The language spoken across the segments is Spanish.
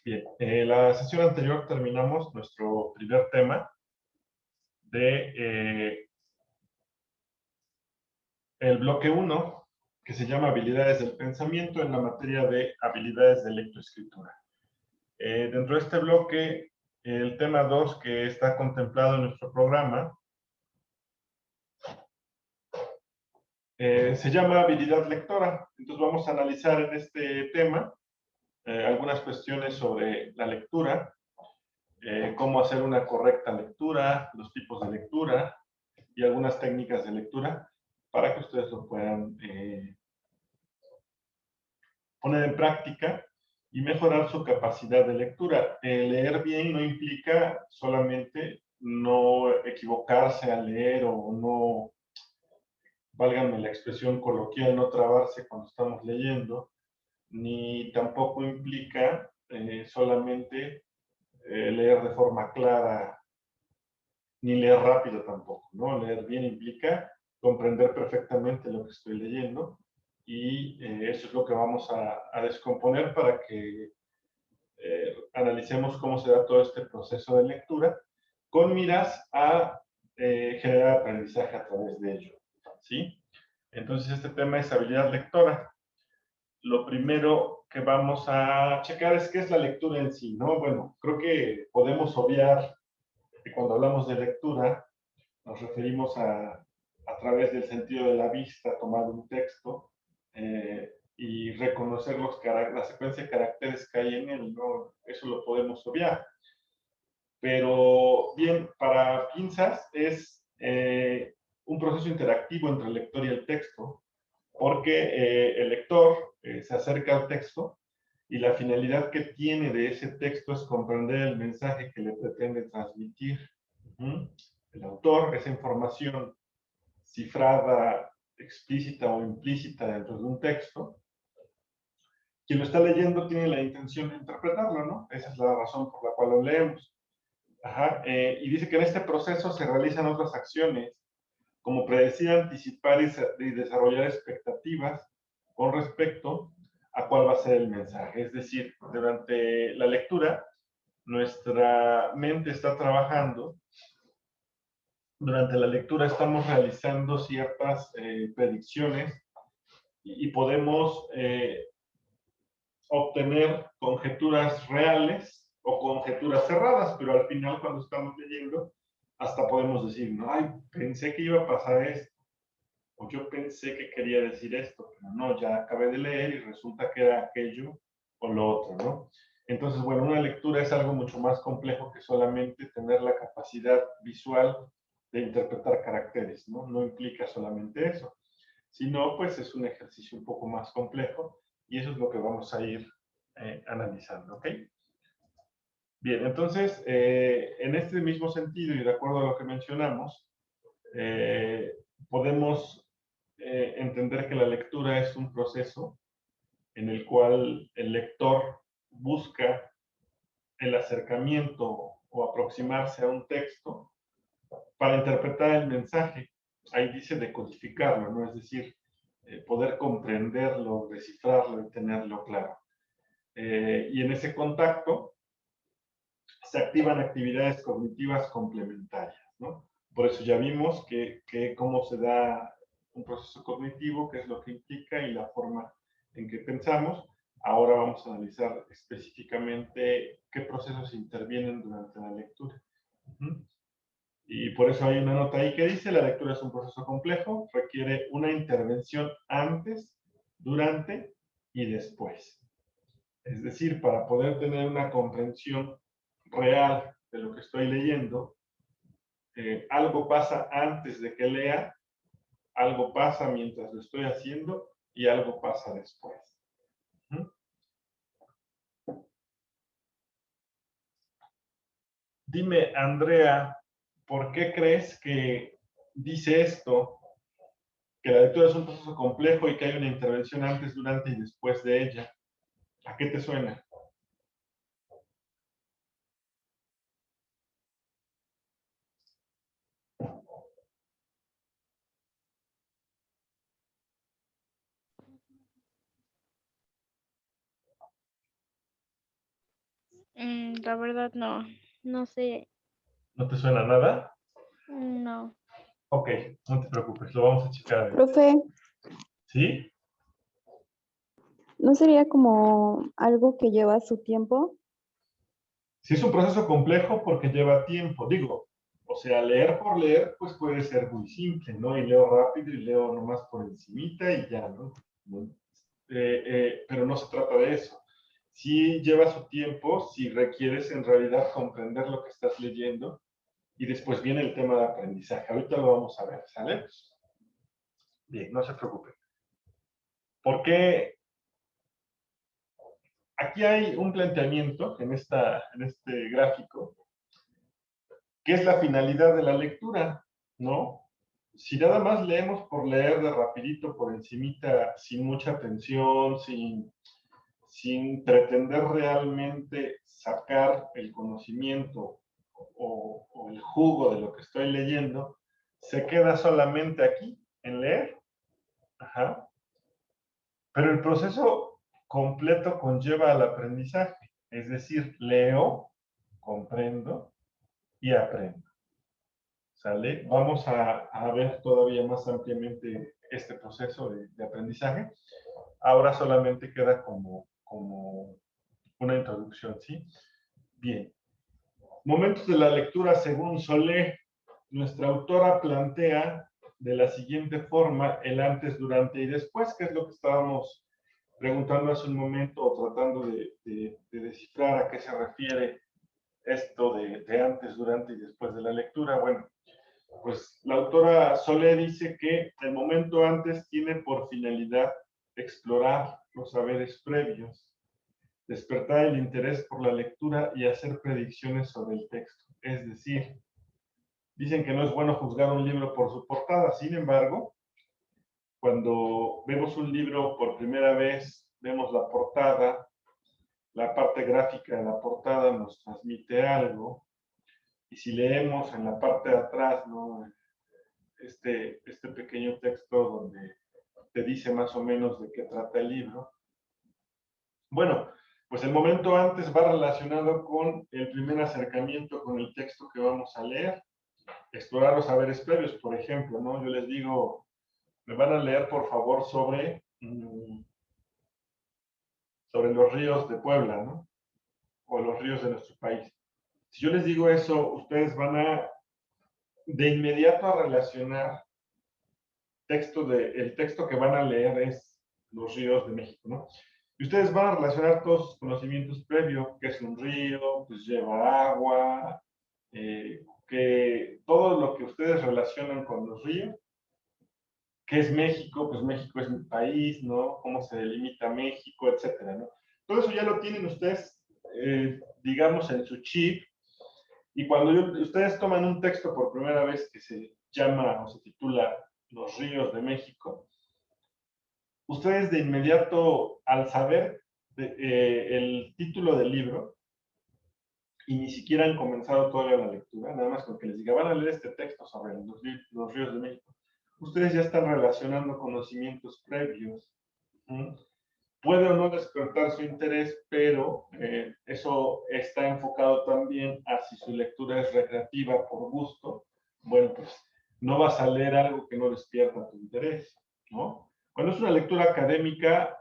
Bien, la sesión anterior terminamos nuestro primer tema de el bloque 1, que se llama habilidades del pensamiento en la materia de habilidades de lectoescritura. Dentro de este bloque, el tema 2 que está contemplado en nuestro programa se llama habilidad lectora. Entonces vamos a analizar en este tema algunas cuestiones sobre la lectura, cómo hacer una correcta lectura, los tipos de lectura y algunas técnicas de lectura para que ustedes lo puedan poner en práctica y mejorar su capacidad de lectura. Leer bien no implica solamente no equivocarse al leer o no, válgame la expresión coloquial, no trabarse cuando estamos leyendo, ni tampoco implica solamente leer de forma clara, ni leer rápido tampoco, ¿no? Leer bien implica comprender perfectamente lo que estoy leyendo y eso es lo que vamos a descomponer para que analicemos cómo se da todo este proceso de lectura con miras a generar aprendizaje a través de ello, ¿sí? Entonces este tema es habilidad lectora. Lo primero que vamos a checar es qué es la lectura en sí, ¿no? Bueno, creo que podemos obviar que cuando hablamos de lectura nos referimos a través del sentido de la vista, tomar un texto y reconocer la secuencia de caracteres que hay en él, ¿no? Eso lo podemos obviar. Pero bien, para pinzas es un proceso interactivo entre el lector y el texto, porque el lector se acerca al texto y la finalidad que tiene de ese texto es comprender el mensaje que le pretende transmitir. El autor, esa información cifrada, explícita o implícita dentro de un texto, quien lo está leyendo tiene la intención de interpretarlo, ¿no? Esa es la razón por la cual lo leemos. Ajá, y dice que en este proceso se realizan otras acciones, como predecir, anticipar y desarrollar expectativas con respecto a cuál va a ser el mensaje. Es decir, durante la lectura, nuestra mente está trabajando. Durante la lectura estamos realizando ciertas predicciones y podemos obtener conjeturas reales o conjeturas cerradas, pero al final cuando estamos leyendo, hasta podemos decir, no, ay, pensé que iba a pasar esto, o yo pensé que quería decir esto, pero no, ya acabé de leer y resulta que era aquello o lo otro, ¿no? Entonces, bueno, una lectura es algo mucho más complejo que solamente tener la capacidad visual de interpretar caracteres, ¿no? No implica solamente eso, sino pues es un ejercicio un poco más complejo y eso es lo que vamos a ir analizando, ¿ok? Bien, entonces, en este mismo sentido y de acuerdo a lo que mencionamos, podemos entender que la lectura es un proceso en el cual el lector busca el acercamiento o aproximarse a un texto para interpretar el mensaje. Ahí dice decodificarlo, ¿no? Es decir, poder comprenderlo, descifrarlo y tenerlo claro. Y en ese contacto se activan actividades cognitivas complementarias, ¿no? Por eso ya vimos cómo se da un proceso cognitivo, qué es lo que implica y la forma en que pensamos. Ahora vamos a analizar específicamente qué procesos intervienen durante la lectura. Y por eso hay una nota ahí que dice, la lectura es un proceso complejo, requiere una intervención antes, durante y después. Es decir, para poder tener una comprensión real de lo que estoy leyendo, algo pasa antes de que lea, algo pasa mientras lo estoy haciendo y algo pasa después. Dime, Andrea, ¿por qué crees que dice esto? Que la lectura es un proceso complejo y que hay una intervención antes, durante y después de ella. ¿A qué te suena? La verdad no, no sé, ¿No te suena nada? no. Ok, no te preocupes, lo vamos a checar. Profe, ¿Sí? ¿no sería como algo que lleva su tiempo? Sí es un proceso complejo porque lleva tiempo. Digo, o sea, leer por leer, pues puede ser muy simple, ¿no? Y leo rápido y leo nomás por encimita y ya, ¿no? Bueno, pero no se trata de eso. Sí lleva su tiempo, si requieres en realidad comprender lo que estás leyendo y después viene el tema de aprendizaje. Ahorita lo vamos a ver, ¿sale? Bien, no se preocupen. Porque aquí hay un planteamiento en este gráfico, que es la finalidad de la lectura, ¿no? Si nada más leemos por leer de rapidito, por encimita, sin mucha atención, sin pretender realmente sacar el conocimiento o el jugo de lo que estoy leyendo, se queda solamente aquí, en leer. Ajá. Pero el proceso completo conlleva al aprendizaje, es decir, leo, comprendo y aprendo. ¿Sale? Vamos a ver todavía más ampliamente este proceso de aprendizaje. Ahora solamente queda como una introducción, ¿sí? Bien. Momentos de la lectura según Solé. Nuestra autora plantea de la siguiente forma el antes, durante y después, que es lo que estábamos preguntando hace un momento o tratando de descifrar a qué se refiere esto de antes, durante y después de la lectura. Bueno, pues la autora Solé dice que el momento antes tiene por finalidad explorar los saberes previos, despertar el interés por la lectura y hacer predicciones sobre el texto. Es decir, dicen que no es bueno juzgar un libro por su portada. Sin embargo, cuando vemos un libro por primera vez, vemos la portada, la parte gráfica de la portada nos transmite algo, y si leemos en la parte de atrás, ¿no? este pequeño texto donde te dice más o menos de qué trata el libro. Bueno, pues el momento antes va relacionado con el primer acercamiento con el texto que vamos a leer, explorar los saberes previos, por ejemplo, ¿no? Yo les digo, me van a leer por favor sobre los ríos de Puebla, ¿no? O los ríos de nuestro país. Si yo les digo eso, ustedes van a de inmediato a relacionar el texto que van a leer es los ríos de México, ¿no? Y ustedes van a relacionar todos sus conocimientos previos, que es un río, pues lleva agua, que todo lo que ustedes relacionan con los ríos, que es México, pues México es mi país, ¿no? Cómo se delimita México, etcétera, ¿no? Todo eso ya lo tienen ustedes, digamos, en su chip, y cuando ustedes toman un texto por primera vez que se llama o se titula Los ríos de México, ustedes de inmediato, al saber el título del libro, y ni siquiera han comenzado todavía la lectura, nada más con que les diga, van a leer este texto sobre los ríos de México, ustedes ya están relacionando conocimientos previos. Puede o no despertar su interés, pero eso está enfocado también a si su lectura es recreativa por gusto. Bueno, pues no vas a leer algo que no despierta tu interés, ¿no? Cuando es una lectura académica,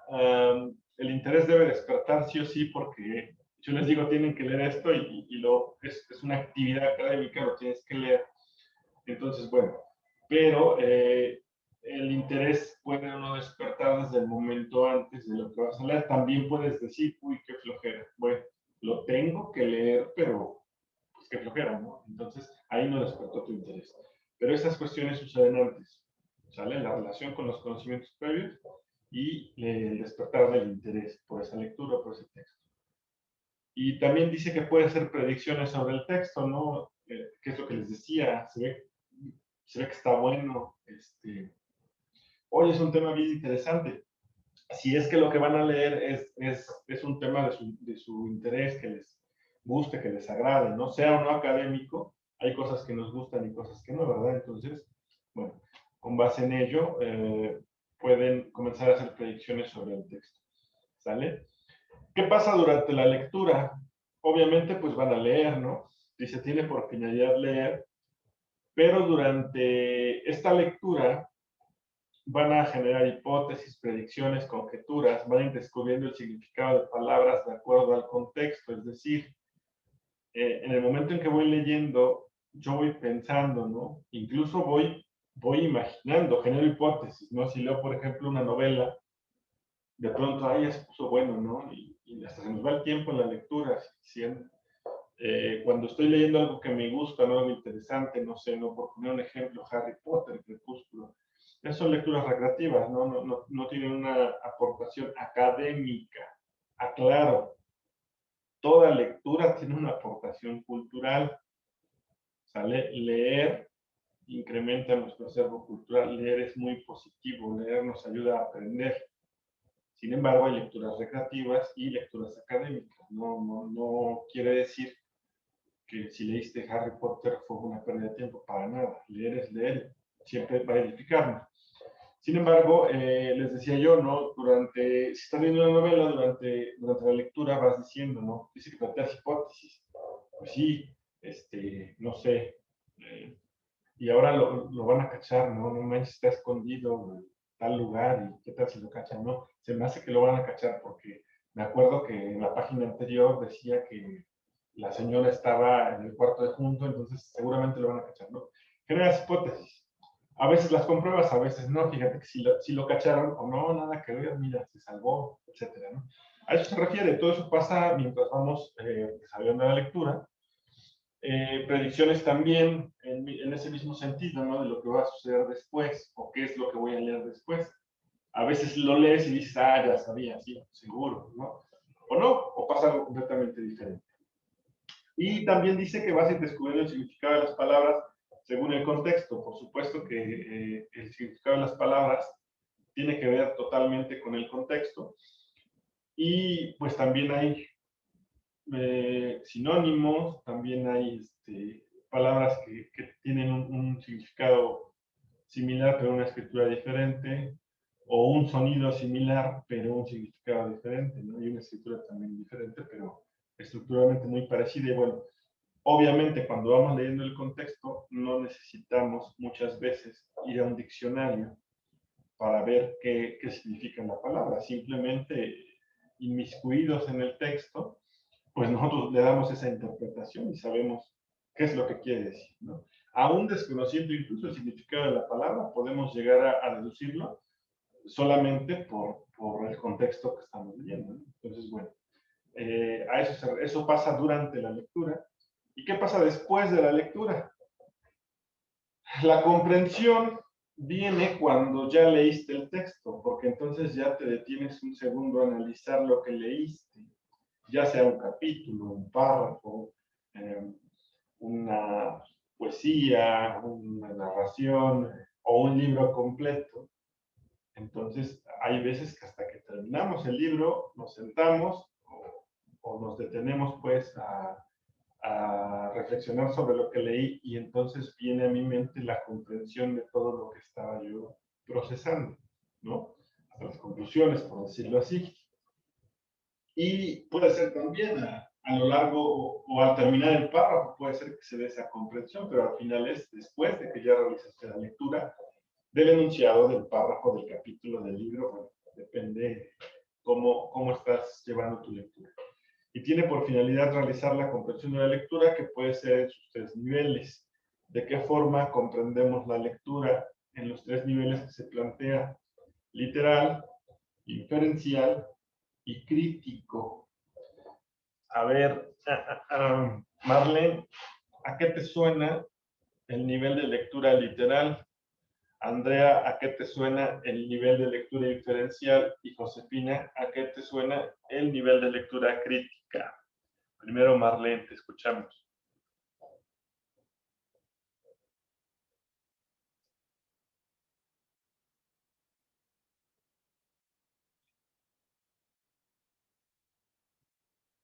el interés debe despertar sí o sí, porque yo les digo, tienen que leer esto es una actividad académica, lo tienes que leer. Entonces, bueno, pero el interés puede o no despertar desde el momento antes de lo que vas a leer. También puedes decir, uy, qué flojera. Bueno, lo tengo que leer, pero pues qué flojera, ¿no? Entonces, ahí no despertó tu interés. Pero esas cuestiones suceden antes, ¿sale? La relación con los conocimientos previos y el despertar del interés por esa lectura, por ese texto. Y también dice que puede hacer predicciones sobre el texto, ¿no? ¿Qué es lo que les decía? Se ve que está bueno. Hoy es un tema bien interesante. Si es que lo que van a leer es un tema de su interés, que les guste, que les agrade, ¿no? Sea o no académico, hay cosas que nos gustan y cosas que no, ¿verdad? Entonces, bueno, con base en ello, pueden comenzar a hacer predicciones sobre el texto. ¿Sale? ¿Qué pasa durante la lectura? obviamente pues van a leer, ¿no? Dice, tiene por finalidad leer, pero durante esta lectura van a generar hipótesis, predicciones, conjeturas, van a ir descubriendo el significado de palabras de acuerdo al contexto, es decir, en el momento en que voy leyendo, yo voy pensando, ¿no? Incluso voy imaginando, genero hipótesis, ¿no? Si leo, por ejemplo, una novela, de pronto, ahí ya se puso bueno, ¿no? Y hasta se nos va el tiempo en la lectura, cuando estoy leyendo algo que me gusta, ¿no? Algo interesante, no sé, ¿no? Por poner un ejemplo, Harry Potter, Crepúsculo. Esas son lecturas recreativas, ¿no? No tienen una aportación académica. Aclaro, toda lectura tiene una aportación cultural. ¿Sale? Leer incrementa nuestro acervo cultural. Leer es muy positivo, leer nos ayuda a aprender. Sin embargo, hay lecturas recreativas y lecturas académicas. No quiere decir que si leíste Harry Potter fue una pérdida de tiempo, para nada. Leer es leer, siempre va a edificarnos. Sin embargo, les decía yo, ¿no? Si estás leyendo una novela, durante la lectura vas diciendo, ¿no? Dice que planteas hipótesis. Pues sí, no sé, y ahora lo van a cachar, ¿no? No manches, está escondido en tal lugar y qué tal si lo cachan, ¿no? Se me hace que lo van a cachar porque me acuerdo que en la página anterior decía que la señora estaba en el cuarto de junto, entonces seguramente lo van a cachar, ¿no? Generas hipótesis. A veces las compruebas, a veces no. Fíjate que si lo cacharon o no, nada que ver, mira, se salvó, etcétera, ¿no? A eso se refiere. Todo eso pasa mientras vamos desarrollando la lectura. Predicciones también en ese mismo sentido, ¿no? De lo que va a suceder después o qué es lo que voy a leer después. A veces lo lees y dices, ah, ya sabía, sí, seguro, ¿no? O no, o pasa algo completamente diferente. Y también dice que vas a ir descubriendo el significado de las palabras según el contexto. Por supuesto que el significado de las palabras tiene que ver totalmente con el contexto. Y pues también hay sinónimos, también hay palabras que tienen un significado similar pero una escritura diferente, o un sonido similar pero un significado diferente, ¿no? Y una escritura también diferente, pero estructuralmente muy parecida. Y bueno, obviamente cuando vamos leyendo el contexto no necesitamos muchas veces ir a un diccionario para ver qué significa la palabra, simplemente inmiscuidos en el texto, pues nosotros le damos esa interpretación y sabemos qué es lo que quiere decir, ¿no? Aún desconociendo incluso el significado de la palabra, podemos llegar a deducirlo solamente por el contexto que estamos leyendo, ¿no? Entonces, bueno, eso pasa durante la lectura. ¿Y qué pasa después de la lectura? La comprensión viene cuando ya leíste el texto, porque entonces ya te detienes un segundo a analizar lo que leíste, ya sea un capítulo, un párrafo, una poesía, una narración o un libro completo. Entonces, hay veces que hasta que terminamos el libro, nos sentamos o nos detenemos pues a reflexionar sobre lo que leí y entonces viene a mi mente la comprensión de todo lo que estaba yo procesando, ¿no? Hasta las conclusiones, por decirlo así. Y puede ser también a lo largo o al terminar el párrafo, puede ser que se dé esa comprensión, pero al final es después de que ya realizaste la lectura del enunciado, del párrafo, del capítulo, del libro. Bueno, depende cómo estás llevando tu lectura. Y tiene por finalidad realizar la comprensión de la lectura, que puede ser en sus tres niveles. ¿De qué forma comprendemos la lectura en los tres niveles que se plantea? Literal, inferencial y crítico. A ver, Marlene, ¿a qué te suena el nivel de lectura literal? Andrea, ¿a qué te suena el nivel de lectura inferencial? Y Josefina, ¿a qué te suena el nivel de lectura crítica? Primero, Marlene, te escuchamos.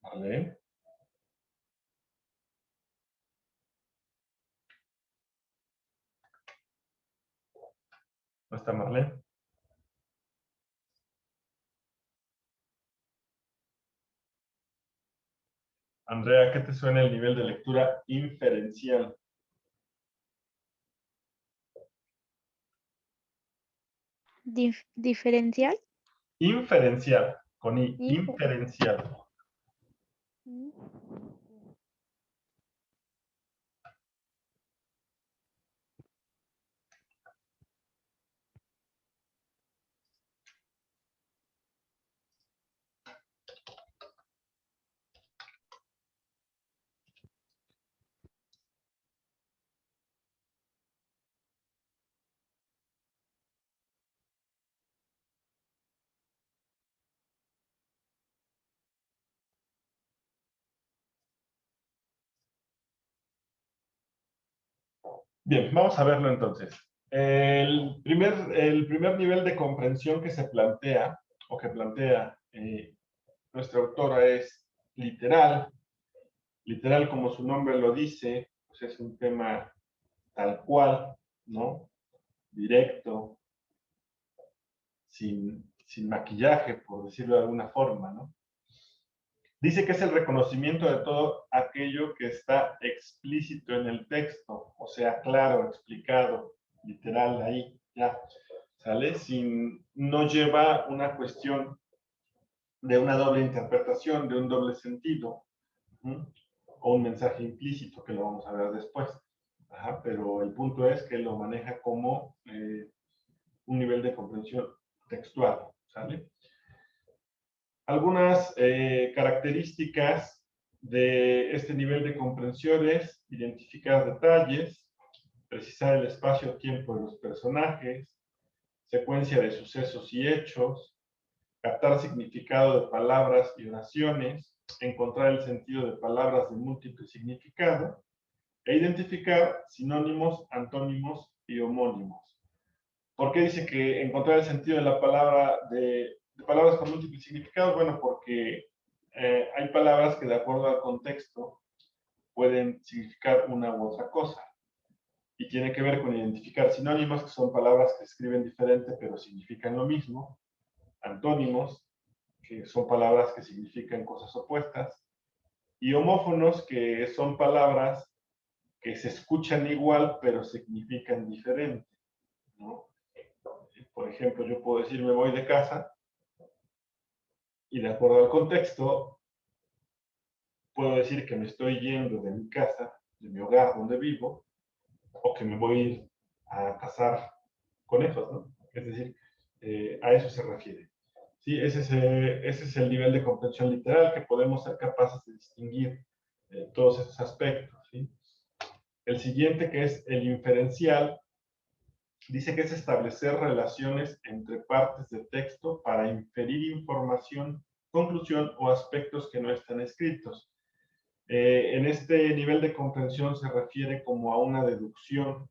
Marlene. ¿No está Marlene? Andrea, ¿qué te suena el nivel de lectura inferencial? Diferencial. Inferencial, con I, Infer- inferencial. Bien, vamos a verlo entonces. El primer nivel de comprensión que se plantea, o que plantea nuestra autora, es literal. Literal, como su nombre lo dice, pues es un tema tal cual, ¿no? Directo, sin maquillaje, por decirlo de alguna forma, ¿no? Dice que es el reconocimiento de todo aquello que está explícito en el texto, o sea, claro, explicado, literal, ahí, ya, ¿sale? No lleva una cuestión de una doble interpretación, de un doble sentido, ¿sí? O un mensaje implícito, que lo vamos a ver después. Ajá, pero el punto es que lo maneja como un nivel de comprensión textual, ¿sale? Algunas características de este nivel de comprensión es identificar detalles, precisar el espacio-tiempo de los personajes, secuencia de sucesos y hechos, captar significado de palabras y oraciones, encontrar el sentido de palabras de múltiple significado, e identificar sinónimos, antónimos y homónimos. ¿Por qué dice que encontrar el sentido de la palabra de palabras con múltiples significados? Bueno, porque hay palabras que de acuerdo al contexto pueden significar una u otra cosa. Y tiene que ver con identificar sinónimos, que son palabras que se escriben diferente pero significan lo mismo. Antónimos, que son palabras que significan cosas opuestas. Y homófonos, que son palabras que se escuchan igual pero significan diferente, ¿no? Por ejemplo, yo puedo decir me voy de casa y de acuerdo al contexto puedo decir que me estoy yendo de mi casa, de mi hogar donde vivo, o que me voy a ir a cazar conejos, ¿no? Es decir, a eso se refiere. Sí, ese es el nivel de comprensión literal que podemos ser capaces de distinguir todos estos aspectos, ¿sí? El siguiente, que es el inferencial, dice que es establecer relaciones entre partes de texto para inferir información, conclusión o aspectos que no están escritos. En este nivel de comprensión se refiere como a una deducción,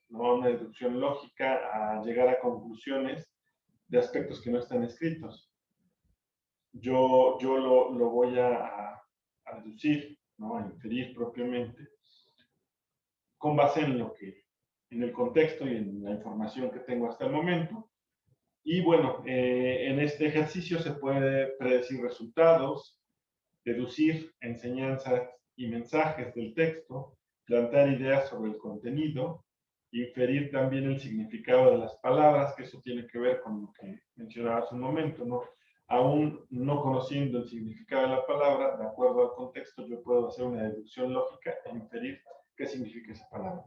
¿no? A una deducción lógica, a llegar a conclusiones de aspectos que no están escritos. Yo lo voy a deducir, ¿no? A inferir propiamente, con base en el contexto y en la información que tengo hasta el momento. Y bueno, en este ejercicio se puede predecir resultados, deducir enseñanzas y mensajes del texto, plantear ideas sobre el contenido, inferir también el significado de las palabras, que eso tiene que ver con lo que mencionaba hace un momento, ¿no? Aún no conociendo el significado de la palabra, de acuerdo al contexto, yo puedo hacer una deducción lógica e inferir qué significa esa palabra.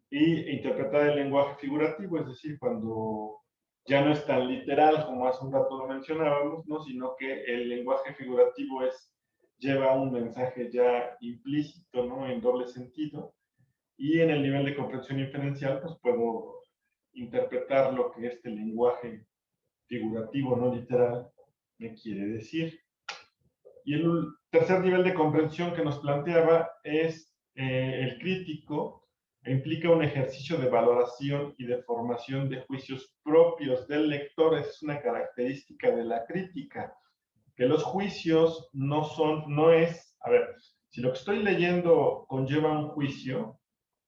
Y interpretar el lenguaje figurativo, es decir, cuando ya no es tan literal como hace un rato lo mencionábamos, ¿no? Sino que el lenguaje figurativo lleva un mensaje ya implícito, ¿no? En doble sentido. Y en el nivel de comprensión inferencial, pues puedo interpretar lo que este lenguaje figurativo, no literal, me quiere decir. Y el tercer nivel de comprensión que nos planteaba es el crítico, e implica un ejercicio de valoración y de formación de juicios propios del lector. Es una característica de la crítica, que los juicios no es, a ver, si lo que estoy leyendo conlleva un juicio,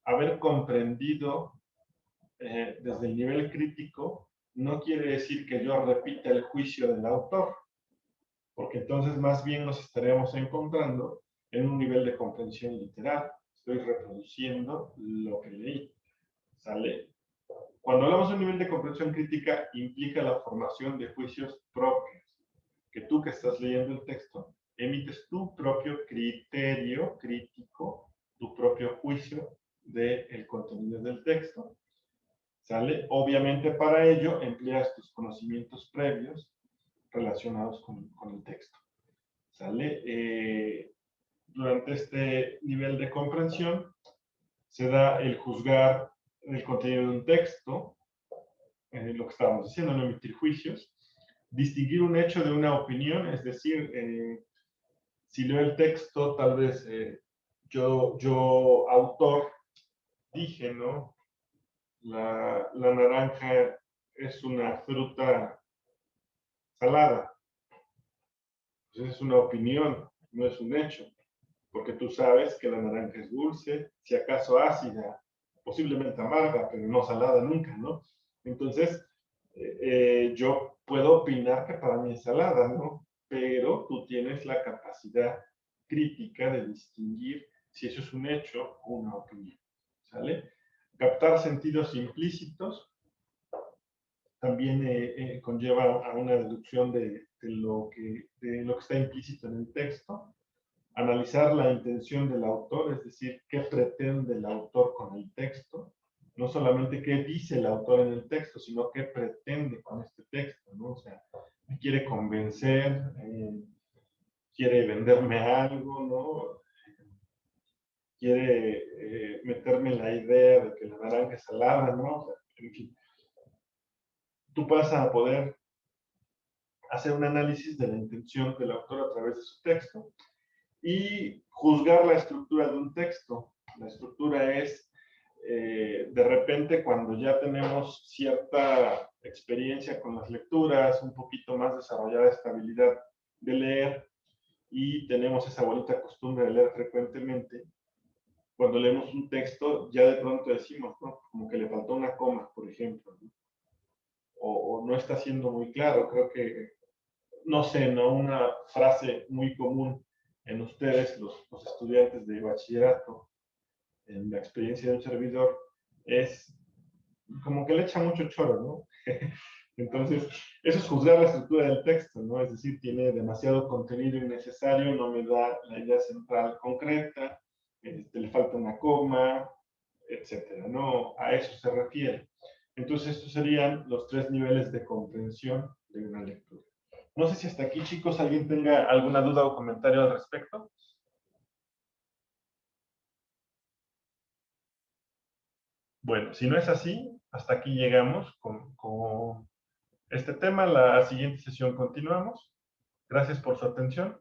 haber comprendido desde el nivel crítico no quiere decir que yo repita el juicio del autor, porque entonces más bien nos estaríamos encontrando en un nivel de comprensión literal. Estoy reproduciendo lo que leí. ¿Sale? Cuando hablamos de un nivel de comprensión crítica, implica la formación de juicios propios. Que tú que estás leyendo el texto, emites tu propio criterio crítico, tu propio juicio del contenido del texto. ¿Sale? Obviamente para ello empleas tus conocimientos previos relacionados con el texto. ¿Sale? Durante este nivel de comprensión se da el juzgar el contenido de un texto, lo que estábamos diciendo, no emitir juicios, distinguir un hecho de una opinión, es decir, si leo el texto, tal vez yo autor, dije, ¿no? La naranja es una fruta salada. Entonces es una opinión, no es un hecho, porque tú sabes que la naranja es dulce, si acaso ácida, posiblemente amarga, pero no salada nunca, ¿no? Entonces, yo puedo opinar que para mí es salada, ¿no? Pero tú tienes la capacidad crítica de distinguir si eso es un hecho o una opinión, ¿sale? Captar sentidos implícitos también conlleva a una deducción de lo que está implícito en el texto. Analizar la intención del autor, es decir, qué pretende el autor con el texto. No solamente qué dice el autor en el texto, sino qué pretende con este texto, ¿no? O sea, me quiere convencer, quiere venderme algo, ¿no? Quiere meterme la idea de que la naranja es salada, ¿no? O sea, en fin. Tú vas a poder hacer un análisis de la intención del autor a través de su texto y juzgar la estructura de un texto. La estructura es, de repente, cuando ya tenemos cierta experiencia con las lecturas, un poquito más desarrollada estabilidad de leer y tenemos esa bonita costumbre de leer frecuentemente, cuando leemos un texto ya de pronto decimos, ¿no? Como que le faltó una coma, por ejemplo, ¿no? O no está siendo muy claro. Creo que, no sé, ¿no? Una frase muy común en ustedes, los estudiantes de bachillerato, en la experiencia de un servidor, es como que le echa mucho choro, ¿no? Entonces, eso es juzgar la estructura del texto, ¿no? Es decir, tiene demasiado contenido innecesario, no me da la idea central concreta, le falta una coma, etcétera, ¿no? A eso se refiere. Entonces, estos serían los 3 niveles de comprensión de una lectura. No sé si hasta aquí, chicos, alguien tenga alguna duda o comentario al respecto. Bueno, si no es así, hasta aquí llegamos con este tema. La siguiente sesión continuamos. Gracias por su atención.